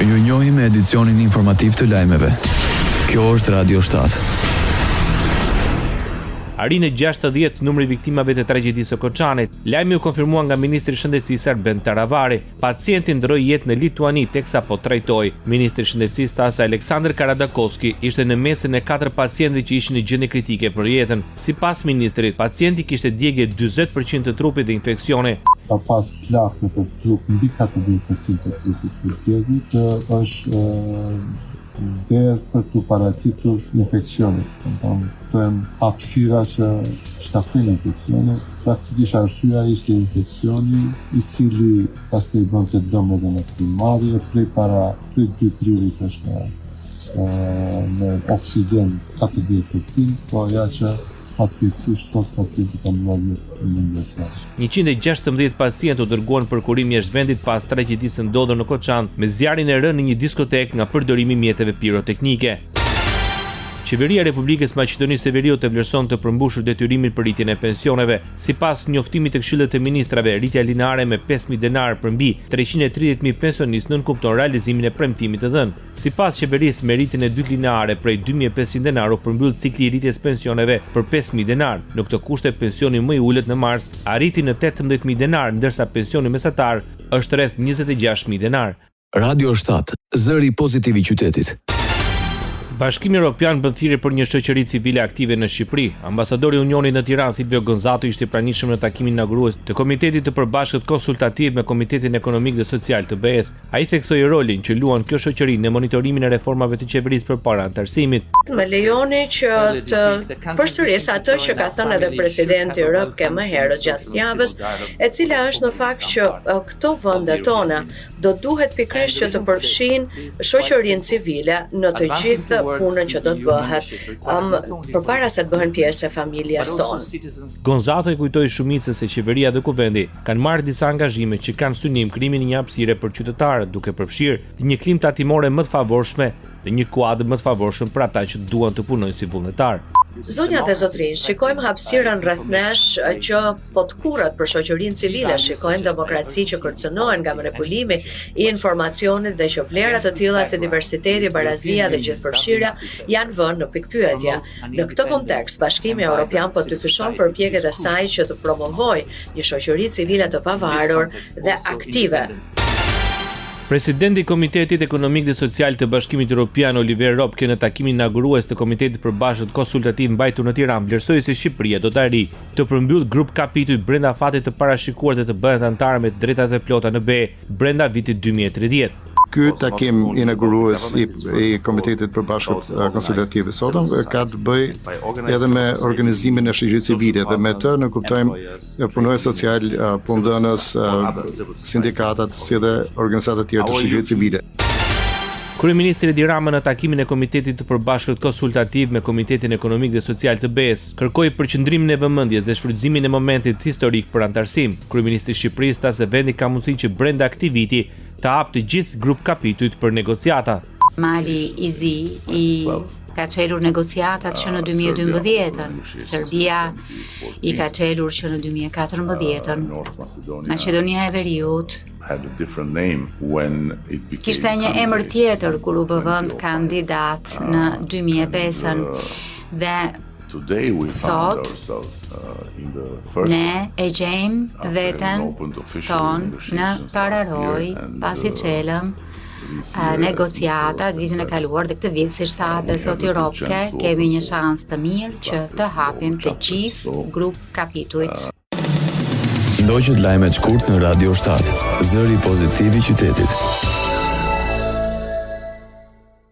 Ju njohim me edicionin informativ të lajmeve. Kjo është Radio 7. Arrin e 60 numri i viktimave të tragjedisë së Koçanit. Lajmi u konfirmua nga ministri i Shëndetësisë Arben Taravari. Pacienti ndroi jetë në Lituani teksa po trajtoi. Ministri i Shëndetësisë Tasa Aleksandr Karadakovski ishte në mesin e 4 pacientëve që ishin në gjendje kritike për jetën. Sipas ministrit, pacienti kishte djegje 40% të trupit dhe infeksione. Ka pas plakë të trup mbi 40% të trupit të djegit, është dhe për të paratitur infekcionit. Këto e hapësira që shkaktojnë infekcionit. Praktikisht arsyeja ishte infeksioni, i cili pastaj bënte dëm edhe në primarje, prej 2 prillit është me oksigen 40%, po ja që fatkeqësisht sot pacienti ka mbajtur mungesë. 116 pacientë u dërguan për kurim jashtë vendit pas tragjedisë së ndodhur në Koçan me zjarrin e rënë në një diskotek nga përdorimi i mjeteve piroteknike. Qeveria e Republikës Maqedonisë së Veriut e vlerëson të përmbushur detyrimin për rritjen e pensioneve. Sipas njoftimit të Këshillit të Ministrave, rritja lineare me 5.000 denar për mbi 330.000 pensionistë nënkupton realizimin e premtimit të dhënë. Sipas qeverisë, me rritjen e 2 lineare prej 2.500 denar u përmbyll cikli i rritjes pensioneve për 5.000 denar. Në këtë kushte pensioni më i ulët në mars arriti në 18.000 denar, ndërsa pensioni mesatar është rreth 26.000 denar. Radio 7, zëri pozitiv i qytetit. Bashkimi Evropian bën thirrje për një shoqëri civile aktive në Shqipëri. Ambasadori i Unionit në Tiranë, Silvio Gonzato, ishte i pranishëm në takimin inaugurues të Komitetit të Përbashkët Konsultativ me Komitetin Ekonomik dhe Social të BE-s. Ai theksoi rolin që luan kjo shoqëri në monitorimin e reformave të qeverisë përpara antarësimit. Më lejoni që të përsëris atë që ka thënë edhe presidenti Rëpke më herët gjatë javës, e cila është në fakt që këto vende tona do duhet pikërisht që të përfshin shoqërinë civile në të gjithë punën që do të bëhet përpara se të bëhen pjesë e familjes tonë. Gonzato i kujtoi shumicës se qeveria dhe kuvendi kanë marrë disa angazhime që kanë synim krimin një hapësire për qytetarët, duke përfshirë një klim tatimore më të favorshme dhe një kuadër më të favorshëm për ata që duan të punojnë si vullnetar. Zonja dhe zotrinj, shikojmë hapësirën rreth nesh që po të kurrat për shoqërinë civile, shikojmë demokraci që kërcënohen nga manipulimi i informacionit dhe që vlerat të tilla si diversiteti, barazia dhe gjithëpërfshirja janë vënë në pikpyetje. Në këtë kontekst, Bashkimi Evropian po dyfishon përpjekjet e saj që të promovojë një shoqëri civile të pavarur dhe aktive. Presidenti i Komitetit Ekonomik dhe Social të Bashkimit Evropian, Oliver Röpke, në takimin inaugurues të Komitetit Përbashkët Konsultativ mbajtur në Tiranë, vlerësoi se Shqipëria do të arrijë të përmbyllë grup kapituj brenda fatit të parashikuar dhe të bëhet anëtare me drejtat e plota në BE brenda vitit 2030. Ky takim inaugurues i Komitetit Përbashkët Konsultativ sotëm ka të bëjë edhe me organizimin e shoqërisë civile dhe me të ne kuptojmë punojës social, punëdhënës, sindikatat si dhe organizata të tjera të shoqërisë civile. Kryeministri Edi Rama në takimin e Komitetit të Përbashkët Konsultativ me Komitetin Ekonomik dhe Social të BE-s kërkoi përqendrimin e vëmendjes dhe shfrytëzimin e momentit historik për antarësim. Kryeministri i Shqipërisë tha se vendi ka mundësi që brenda aktiv viti të hapë të gjithë grup kapitujt për negociata. Mali i Zi ka çelur negociatat që në 2012-ën, Serbia i ka çelur që në 2014-ën, Maqedonia e Veriut kishte një emër tjetër kur u bë vend kandidat në 2005-ën dhe sot ne e gjejmë veten tonë në pararoj pasi çelëm negociatat vitin e kaluar dhe këtë vit, siç tha besoti Röpke, kemi një shans të mirë që të hapim të gjithë grup kapitujt. Ndoqët lajmet shkurt në Radio 7, zëri pozitiv i qytetit.